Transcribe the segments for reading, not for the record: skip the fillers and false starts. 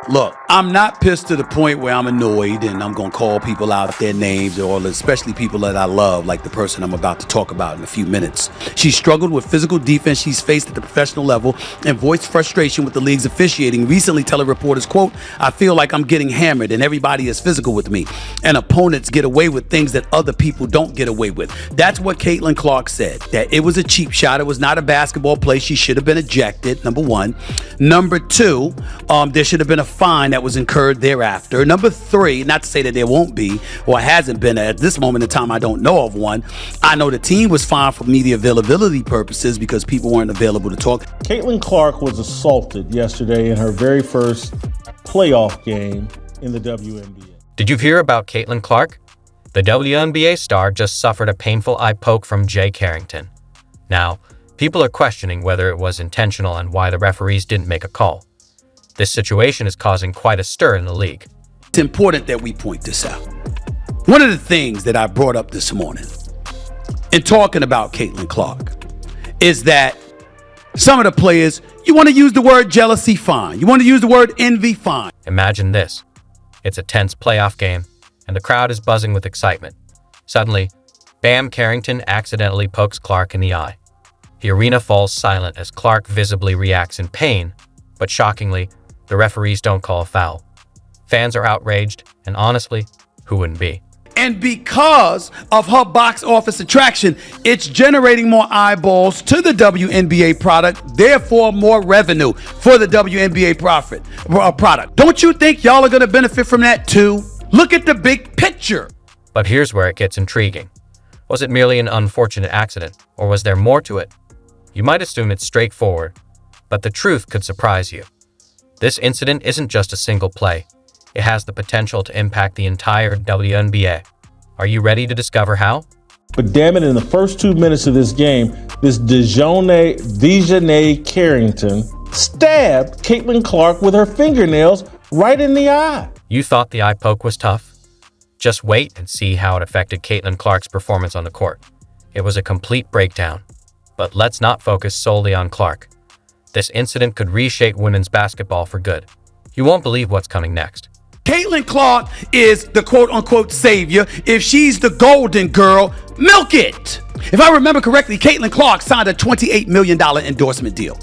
Look, I'm not pissed to the point where I'm annoyed and I'm going to call people out their names, or especially people that I love, like the person I'm about to talk about in a few minutes. She struggled with physical defense she's faced at the professional level and voiced frustration with the league's officiating, recently telling reporters, quote, "I feel like I'm getting hammered and everybody is physical with me, and opponents get away with things that other people don't get away with." That's what Caitlyn Clark said, that it was a cheap shot. It was not a basketball play. She should have been ejected, number one. Number two, there should have been a fine that was incurred thereafter. Number three, not to say that there won't be or hasn't been at this moment in time, I don't know of one. I know the team was fined for media availability purposes because people weren't available to talk. Caitlyn Clark was assaulted yesterday in her very first playoff game in the WNBA. Did you hear about Caitlyn Clark? The WNBA star just suffered a painful eye poke from Dijonai Carrington. Now, people are questioning whether it was intentional and why the referees didn't make a call. This situation is causing quite a stir in the league. It's important that we point this out. One of the things that I brought up this morning in talking about Caitlyn Clark is that some of the players, you want to use the word jealousy, fine. You want to use the word envy, fine. Imagine this. It's a tense playoff game, and the crowd is buzzing with excitement. Suddenly, bam, Carrington accidentally pokes Clark in the eye. The arena falls silent as Clark visibly reacts in pain, but shockingly, the referees don't call a foul. Fans are outraged, and honestly, who wouldn't be? And because of her box office attraction, it's generating more eyeballs to the WNBA product, therefore more revenue for the WNBA product. Don't you think y'all are going to benefit from that too? Look at the big picture. But here's where it gets intriguing. Was it merely an unfortunate accident, or was there more to it? You might assume it's straightforward, but the truth could surprise you. This incident isn't just a single play. It has the potential to impact the entire WNBA. Are you ready to discover how? But damn it, in the first 2 minutes of this game, this Dijonai Carrington stabbed Caitlyn Clark with her fingernails right in the eye. You thought the eye poke was tough? Just wait and see how it affected Caitlyn Clark's performance on the court. It was a complete breakdown. But let's not focus solely on Clark. This incident could reshape women's basketball for good. You won't believe what's coming next. Caitlyn Clark is the quote-unquote savior. If she's the golden girl, milk it. If I remember correctly, Caitlyn Clark signed a $28 million endorsement deal.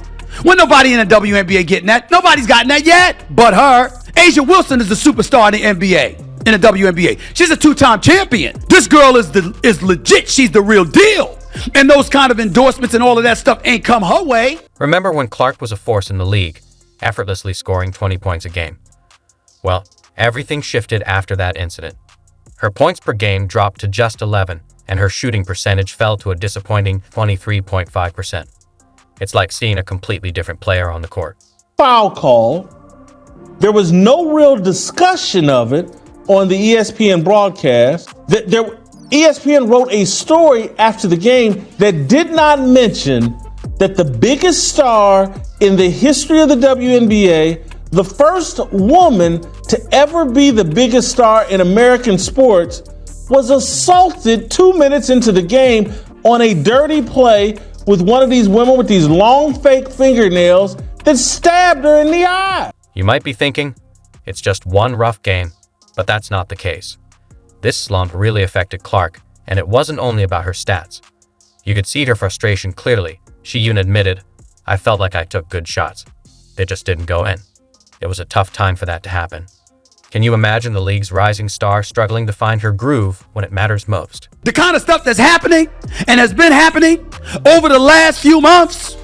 When nobody in the WNBA getting that, nobody's gotten that yet but her. A'ja Wilson is the superstar in the NBA, in the WNBA. She's a two-time champion. This girl is legit. She's the real deal. And those kind of endorsements and all of that stuff ain't come her way. Remember when Clark was a force in the league, effortlessly scoring 20 points a game? Well, everything shifted after that incident. Her points per game dropped to just 11, and her shooting percentage fell to a disappointing 23.5%. It's like seeing a completely different player on the court. Foul call. There was no real discussion of it on the ESPN broadcast. ESPN wrote a story after the game that did not mention that the biggest star in the history of the WNBA, the first woman to ever be the biggest star in American sports, was assaulted 2 minutes into the game on a dirty play with one of these women with these long fake fingernails that stabbed her in the eye. You might be thinking, it's just one rough game, but that's not the case. This slump really affected Clark, and it wasn't only about her stats. You could see her frustration clearly. She even admitted, "I felt like I took good shots. They just didn't go in." It was a tough time for that to happen. Can you imagine the league's rising star struggling to find her groove when it matters most? The kind of stuff that's happening and has been happening over the last few months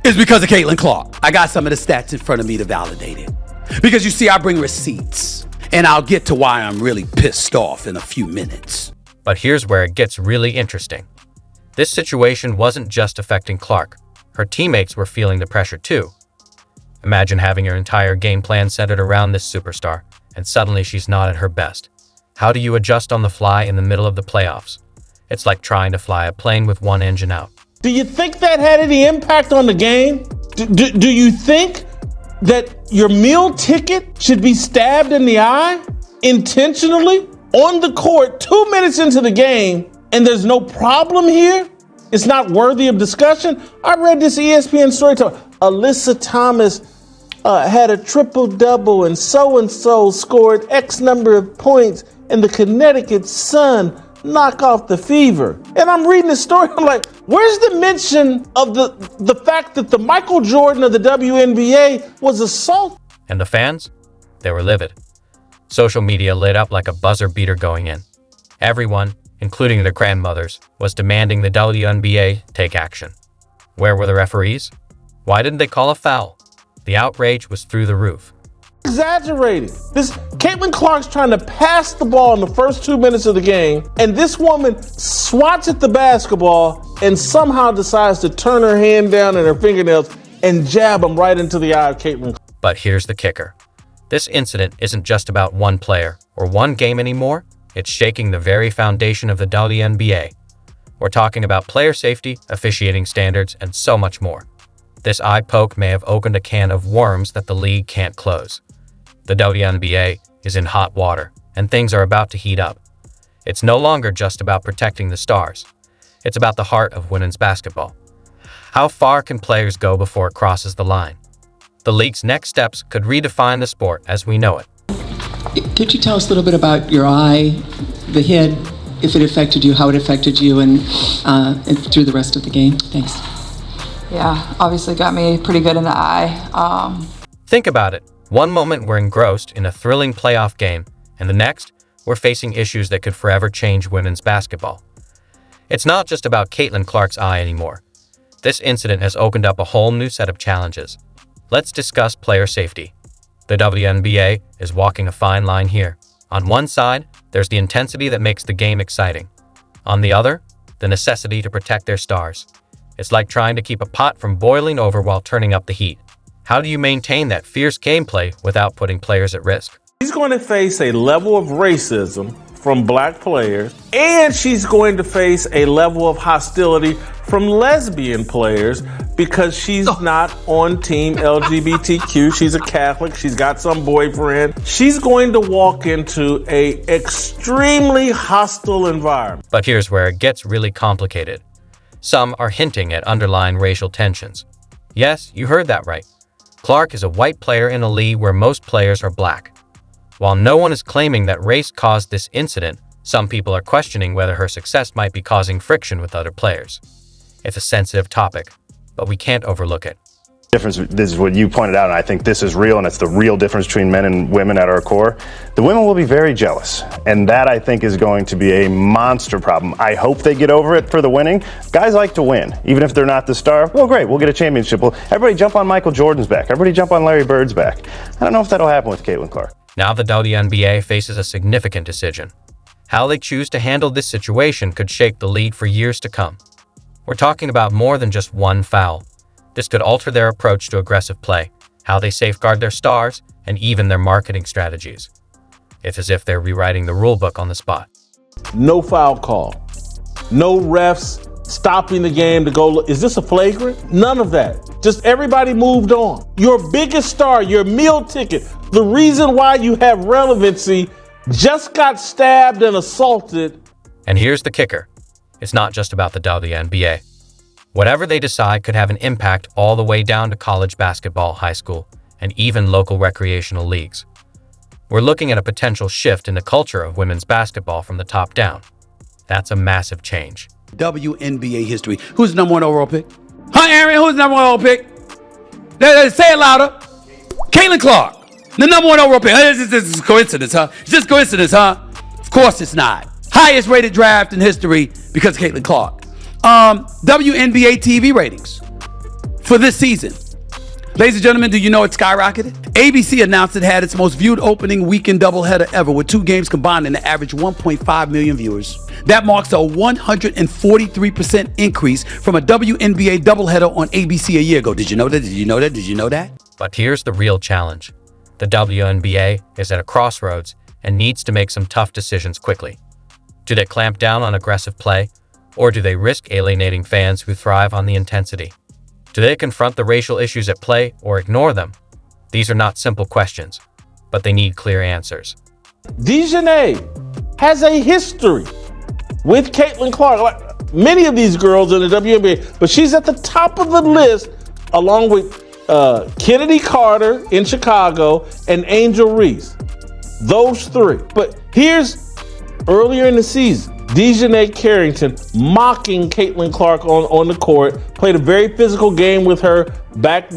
is because of Caitlyn Clark. I got some of the stats in front of me to validate it. Because you see, I bring receipts. And I'll get to why I'm really pissed off in a few minutes. But here's where it gets really interesting. This situation wasn't just affecting Clark. Her teammates were feeling the pressure too. Imagine having your entire game plan centered around this superstar, and suddenly she's not at her best. How do you adjust on the fly in the middle of the playoffs? It's like trying to fly a plane with one engine out. Do you think that had any impact on the game? Do you think that your meal ticket should be stabbed in the eye intentionally on the court 2 minutes into the game, and there's no problem here? It's not worthy of discussion? I read this ESPN story to Alyssa Thomas had a triple-double and so scored X number of points and the Connecticut Sun knock off the Fever. And I'm reading the story, I'm like, where's the mention of the fact that the Michael Jordan of the WNBA was assaulted? And the fans? They were livid. Social media lit up like a buzzer beater going in. Everyone, including their grandmothers, was demanding the WNBA take action. Where were the referees? Why didn't they call a foul? The outrage was through the roof. Exaggerating. This Caitlyn Clark's trying to pass the ball in the first 2 minutes of the game, and this woman swats at the basketball and somehow decides to turn her hand down and her fingernails and jab them right into the eye of Caitlyn. But here's the kicker. This incident isn't just about one player or one game anymore. It's shaking the very foundation of the WNBA. We're talking about player safety, officiating standards, and so much more. This eye poke may have opened a can of worms that the league can't close. The WNBA is in hot water, and things are about to heat up. It's no longer just about protecting the stars. It's about the heart of women's basketball. How far can players go before it crosses the line? The league's next steps could redefine the sport as we know it. Could you tell us a little bit about your eye, the hit, if it affected you, how it affected you, and through the rest of the game? Thanks. Yeah, obviously got me pretty good in the eye. Think about it. One moment we're engrossed in a thrilling playoff game, and the next, we're facing issues that could forever change women's basketball. It's not just about Caitlyn Clark's eye anymore. This incident has opened up a whole new set of challenges. Let's discuss player safety. The WNBA is walking a fine line here. On one side, there's the intensity that makes the game exciting. On the other, the necessity to protect their stars. It's like trying to keep a pot from boiling over while turning up the heat. How do you maintain that fierce gameplay without putting players at risk? She's going to face a level of racism from black players, and she's going to face a level of hostility from lesbian players because she's not on team LGBTQ. She's a Catholic. She's got some boyfriend. She's going to walk into a extremely hostile environment. But here's where it gets really complicated. Some are hinting at underlying racial tensions. Yes, you heard that right. Clark is a white player in a league where most players are black. While no one is claiming that race caused this incident, some people are questioning whether her success might be causing friction with other players. It's a sensitive topic, but we can't overlook it. This is what you pointed out, and I think this is real, and it's the real difference between men and women at our core. The women will be very jealous, and that, I think, is going to be a monster problem. I hope they get over it for the winning. Guys like to win, even if they're not the star. Well, great, we'll get a championship. Well, everybody jump on Michael Jordan's back. Everybody jump on Larry Bird's back. I don't know if that'll happen with Caitlyn Clark. Now the WNBA faces a significant decision. How they choose to handle this situation could shake the league for years to come. We're talking about more than just one foul. This could alter their approach to aggressive play, how they safeguard their stars, and even their marketing strategies. It's as if they're rewriting the rulebook on the spot. No foul call. No refs stopping the game to go, is this a flagrant? None of that. Just everybody moved on. Your biggest star, your meal ticket, the reason why you have relevancy, just got stabbed and assaulted. And here's the kicker. It's not just about the WNBA. Whatever they decide could have an impact all the way down to college basketball, high school, and even local recreational leagues. We're looking at a potential shift in the culture of women's basketball from the top down. That's a massive change. WNBA history. Who's the number one overall pick? Huh, Aaron? Who's the number one overall pick? Say it louder. Caitlyn Clark, the number one overall pick. This is coincidence, huh? It's just coincidence, huh? Of course it's not. Highest rated draft in history because of Caitlyn Clark. WNBA TV ratings for this season. Ladies and gentlemen, do you know it skyrocketed? ABC announced it had its most viewed opening weekend doubleheader ever, with 2 games combined and an average 1.5 million viewers. That marks a 143% increase from a WNBA doubleheader on ABC a year ago. Did you know that? Did you know that? Did you know that? But here's the real challenge. The WNBA is at a crossroads and needs to make some tough decisions quickly. Do they clamp down on aggressive play, or do they risk alienating fans who thrive on the intensity? Do they confront the racial issues at play or ignore them? These are not simple questions, but they need clear answers. Dijonai has a history with Caitlyn Clark, like many of these girls in the WNBA, but she's at the top of the list along with Kennedy Carter in Chicago and Angel Reese. Those three. But here's earlier in the season, Dijonai Carrington mocking Caitlyn Clark on the court, played a very physical game with her back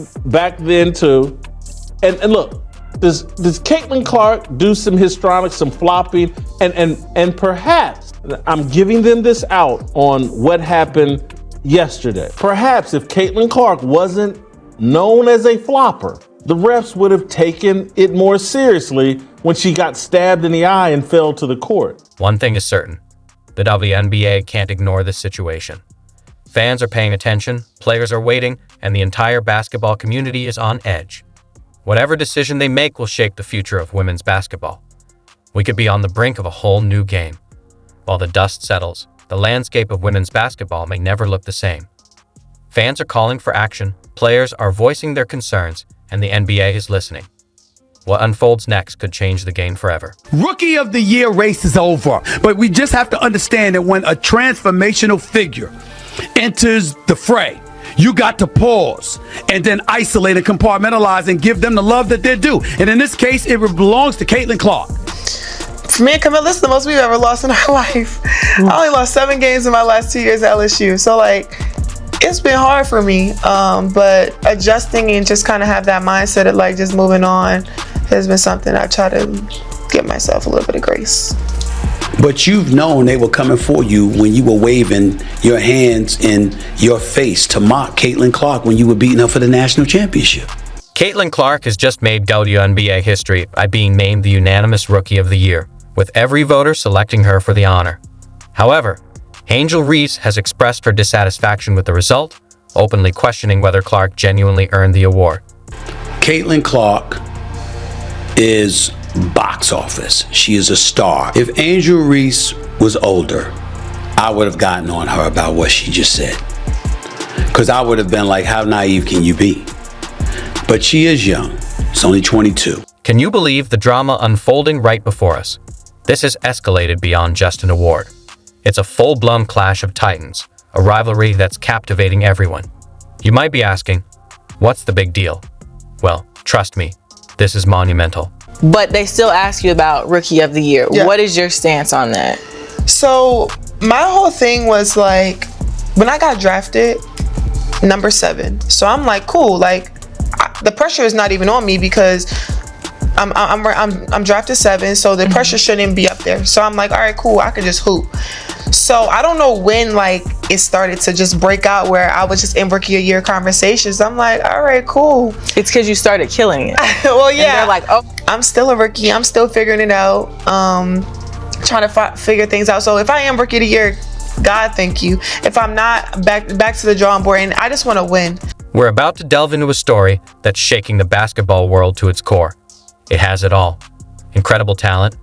then too. And look, does Caitlyn Clark do some histrionics, some flopping, and perhaps I'm giving them this out on what happened yesterday. Perhaps if Caitlyn Clark wasn't known as a flopper, the refs would have taken it more seriously when she got stabbed in the eye and fell to the court. One thing is certain. The WNBA can't ignore this situation. Fans are paying attention, players are waiting, and the entire basketball community is on edge. Whatever decision they make will shape the future of women's basketball. We could be on the brink of a whole new game. While the dust settles, the landscape of women's basketball may never look the same. Fans are calling for action, players are voicing their concerns, and the NBA is listening. What unfolds next could change the game forever. Rookie of the Year race is over, but we just have to understand that when a transformational figure enters the fray, you got to pause and then isolate and compartmentalize and give them the love that they're due. And in this case, it belongs to Caitlyn Clark. For me and Camilla, this is the most we've ever lost in our life. I only lost 7 games in my last 2 years at LSU. So, it's been hard for me. But adjusting and just kind of have that mindset of, just moving on has been something I try to give myself a little bit of grace. But you've known they were coming for you when you were waving your hands in your face to mock Caitlyn Clark when you were beating her for the national championship. Caitlyn Clark has just made WNBA history by being named the unanimous Rookie of the Year, with every voter selecting her for the honor. However, Angel Reese has expressed her dissatisfaction with the result, openly questioning whether Clark genuinely earned the award. Caitlyn Clark is box office. She is a star. If Angel Reese was older, I would have gotten on her about what she just said. Because I would have been like, how naive can you be? But she is young. It's only 22. Can you believe the drama unfolding right before us? This has escalated beyond just an award. It's a full-blown clash of titans, a rivalry that's captivating everyone. You might be asking, what's the big deal? Well, trust me, this is monumental. But they still ask you about Rookie of the Year. Yeah. What is your stance on that? So my whole thing was when I got drafted, number 7. So I'm like, cool. The pressure is not even on me because I'm drafted 7, so the pressure shouldn't be up there. So I'm like, all right, cool. I could just hoop. So I don't know when it started to just break out where I was just in Rookie of the Year conversations. I'm like, all right, cool. It's because you started killing it. Well, yeah. And they're like, oh, I'm still a rookie. I'm still figuring it out. Trying to figure things out. So if I am Rookie of the Year, God, thank you. If I'm not, back to the drawing board, and I just want to win. We're about to delve into a story that's shaking the basketball world to its core. It has it all. Incredible talent,